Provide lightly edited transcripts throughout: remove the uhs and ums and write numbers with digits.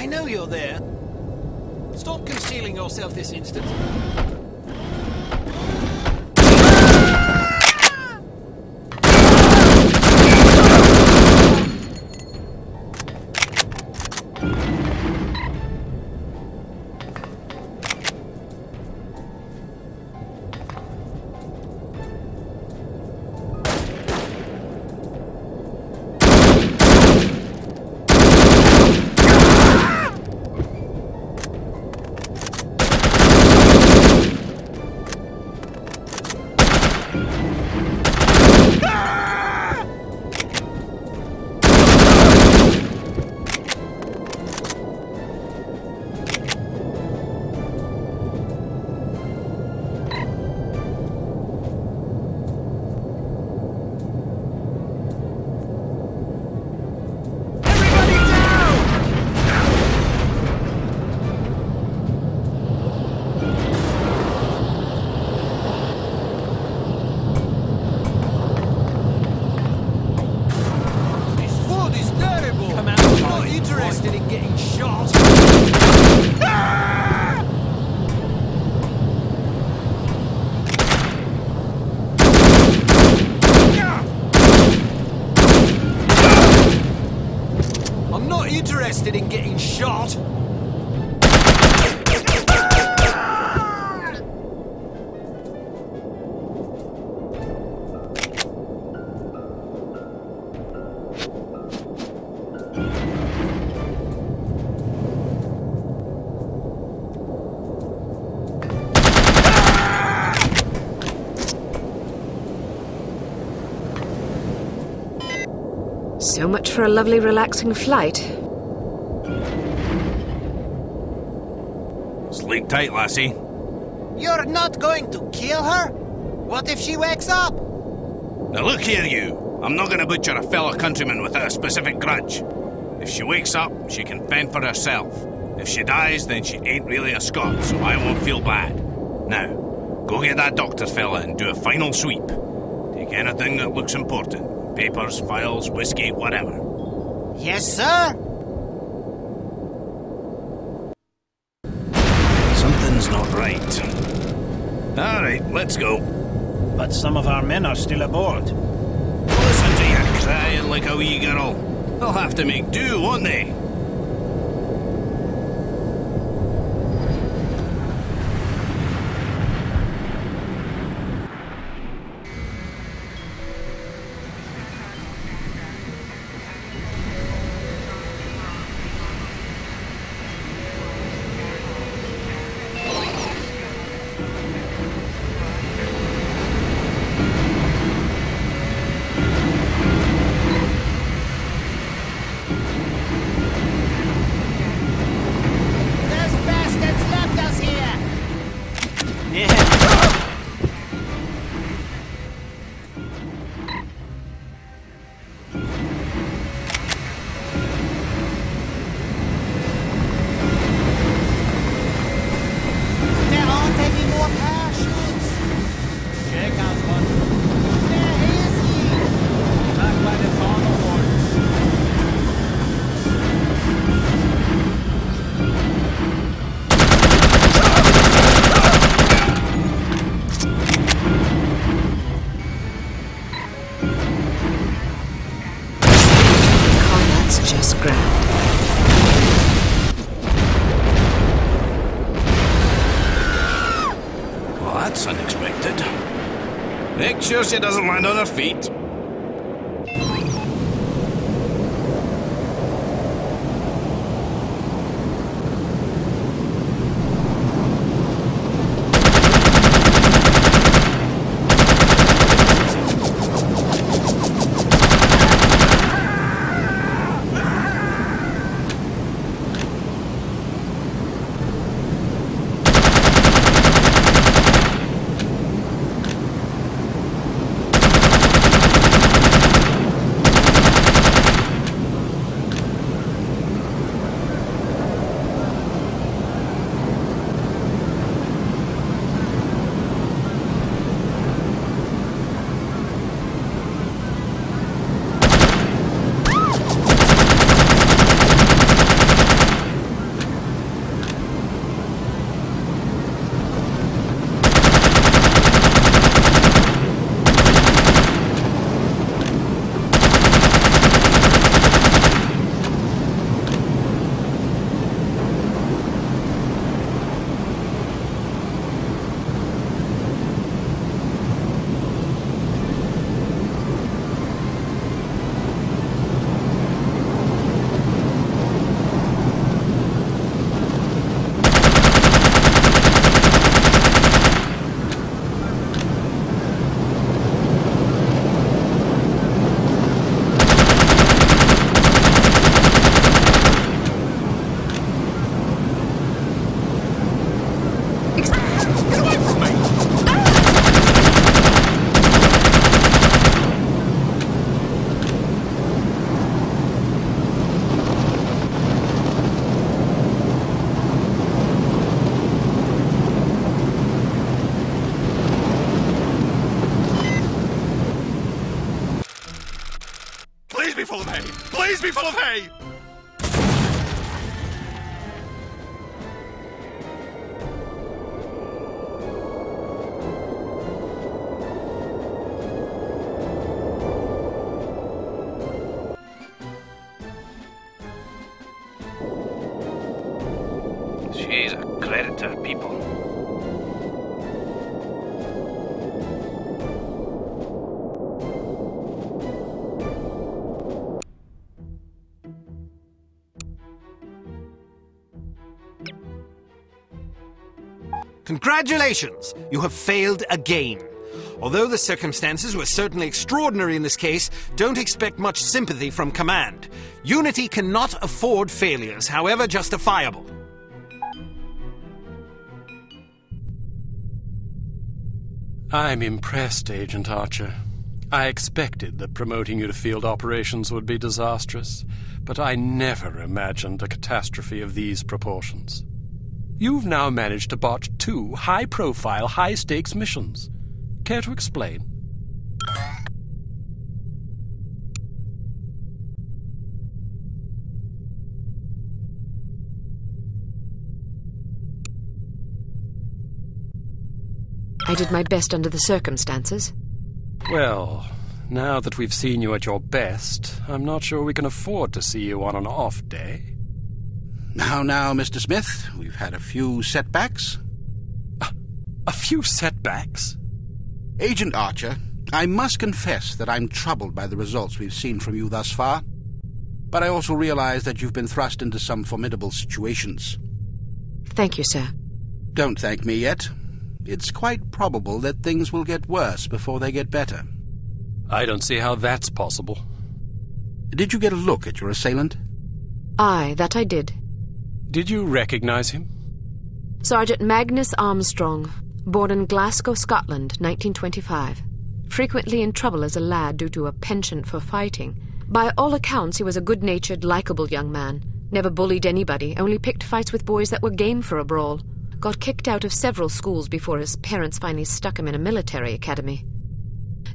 I know you're there. Stop concealing yourself this instant. Interested in getting shot? So much for a lovely, relaxing flight. Sleep tight, lassie. You're not going to kill her? What if she wakes up? Now look here, you. I'm not going to butcher a fellow countryman without a specific grudge. If she wakes up, she can fend for herself. If she dies, then she ain't really a Scot, so I won't feel bad. Now, go get that doctor fella and do a final sweep. Take anything that looks important. Papers, files, whiskey, whatever. Yes, sir? Something's not right. Alright, let's go. But some of our men are still aboard. Listen to you crying like a wee girl. They'll have to make do, won't they? Make sure she doesn't land on her feet. days before they... She's a credit to her people. Congratulations! You have failed again. Although the circumstances were certainly extraordinary in this case, don't expect much sympathy from command. Unity cannot afford failures, however justifiable. I'm impressed, Agent Archer. I expected that promoting you to field operations would be disastrous, but I never imagined a catastrophe of these proportions. You've now managed to botch 2 high-profile, high-stakes missions. Care to explain? I did my best under the circumstances. Well, now that we've seen you at your best, I'm not sure we can afford to see you on an off day. Now, Mr. Smith, we've had a few setbacks. A few setbacks? Agent Archer, I must confess that I'm troubled by the results we've seen from you thus far. But I also realize that you've been thrust into some formidable situations. Thank you, sir. Don't thank me yet. It's quite probable that things will get worse before they get better. I don't see how that's possible. Did you get a look at your assailant? Aye, that I did. Did you recognize him? Sergeant Magnus Armstrong, born in Glasgow, Scotland, 1925. Frequently in trouble as a lad due to a penchant for fighting. By all accounts, he was a good-natured, likable young man. Never bullied anybody, only picked fights with boys that were game for a brawl. Got kicked out of several schools before his parents finally stuck him in a military academy.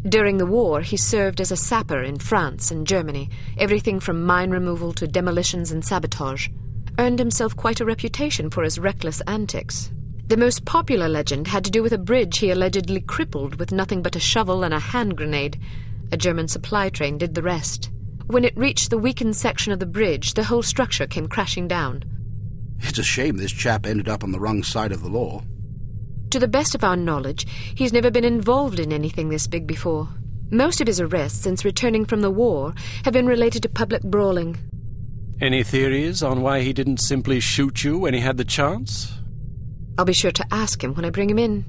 During the war, he served as a sapper in France and Germany, everything from mine removal to demolitions and sabotage. Earned himself quite a reputation for his reckless antics. The most popular legend had to do with a bridge he allegedly crippled with nothing but a shovel and a hand grenade. A German supply train did the rest. When it reached the weakened section of the bridge, the whole structure came crashing down. It's a shame this chap ended up on the wrong side of the law. To the best of our knowledge, he's never been involved in anything this big before. Most of his arrests since returning from the war have been related to public brawling. Any theories on why he didn't simply shoot you when he had the chance? I'll be sure to ask him when I bring him in.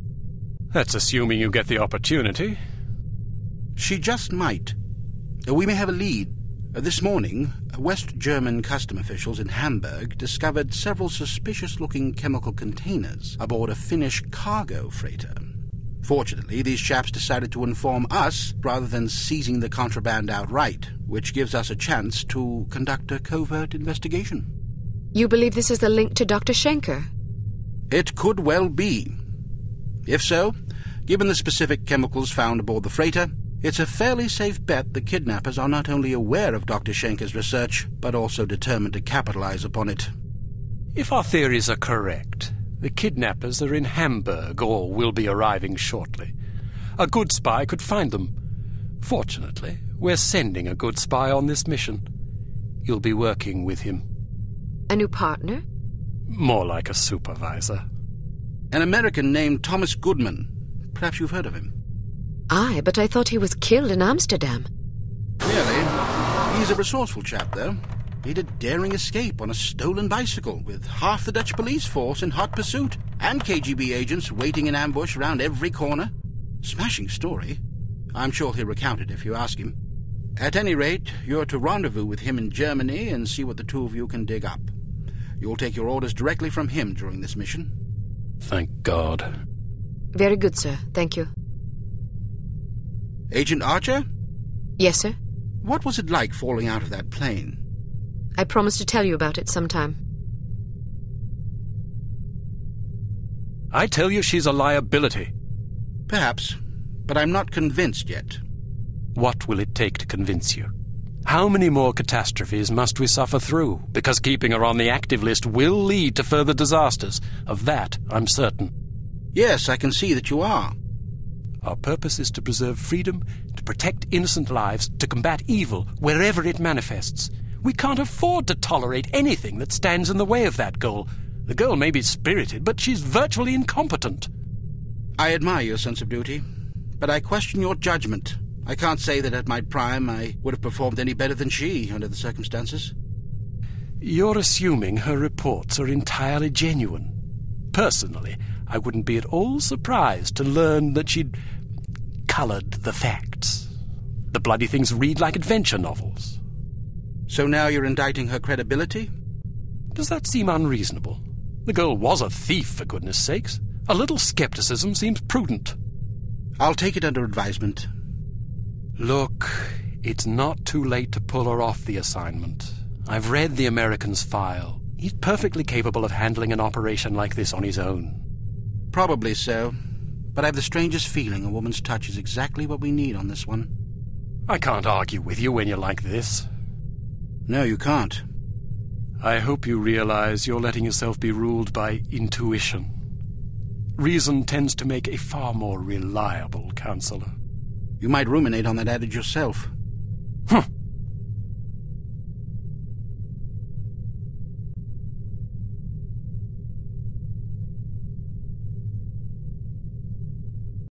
That's assuming you get the opportunity. She just might. We may have a lead. This morning, West German custom officials in Hamburg discovered several suspicious-looking chemical containers aboard a Finnish cargo freighter. Fortunately, these chaps decided to inform us rather than seizing the contraband outright, which gives us a chance to conduct a covert investigation. You believe this is the link to Dr. Schenker? It could well be. If so, given the specific chemicals found aboard the freighter, it's a fairly safe bet the kidnappers are not only aware of Dr. Schenker's research, but also determined to capitalize upon it. If our theories are correct, the kidnappers are in Hamburg or will be arriving shortly. A good spy could find them. Fortunately, we're sending a good spy on this mission. You'll be working with him. A new partner? More like a supervisor. An American named Thomas Goodman. Perhaps you've heard of him. Aye, but I thought he was killed in Amsterdam. Really? He's a resourceful chap, though. He did a daring escape on a stolen bicycle with half the Dutch police force in hot pursuit and KGB agents waiting in ambush around every corner. Smashing story. I'm sure he'll recount it if you ask him. At any rate, you're to rendezvous with him in Germany and see what the two of you can dig up. You'll take your orders directly from him during this mission. Thank God. Very good, sir. Thank you. Agent Archer? Yes, sir? What was it like falling out of that plane? I promise to tell you about it sometime. I tell you she's a liability. Perhaps, but I'm not convinced yet. What will it take to convince you? How many more catastrophes must we suffer through? Because keeping her on the active list will lead to further disasters. Of that, I'm certain. Yes, I can see that you are. Our purpose is to preserve freedom, to protect innocent lives, to combat evil wherever it manifests. We can't afford to tolerate anything that stands in the way of that goal. The girl may be spirited, but she's virtually incompetent. I admire your sense of duty, but I question your judgment. I can't say that at my prime I would have performed any better than she under the circumstances. You're assuming her reports are entirely genuine. Personally, I wouldn't be at all surprised to learn that she'd coloured the facts. The bloody things read like adventure novels. So now you're indicting her credibility? Does that seem unreasonable? The girl was a thief, for goodness sakes. A little skepticism seems prudent. I'll take it under advisement. Look, it's not too late to pull her off the assignment. I've read the American's file. He's perfectly capable of handling an operation like this on his own. Probably so, but I have the strangest feeling a woman's touch is exactly what we need on this one. I can't argue with you when you're like this. No, you can't. I hope you realize you're letting yourself be ruled by intuition. Reason tends to make a far more reliable counselor. You might ruminate on that adage yourself.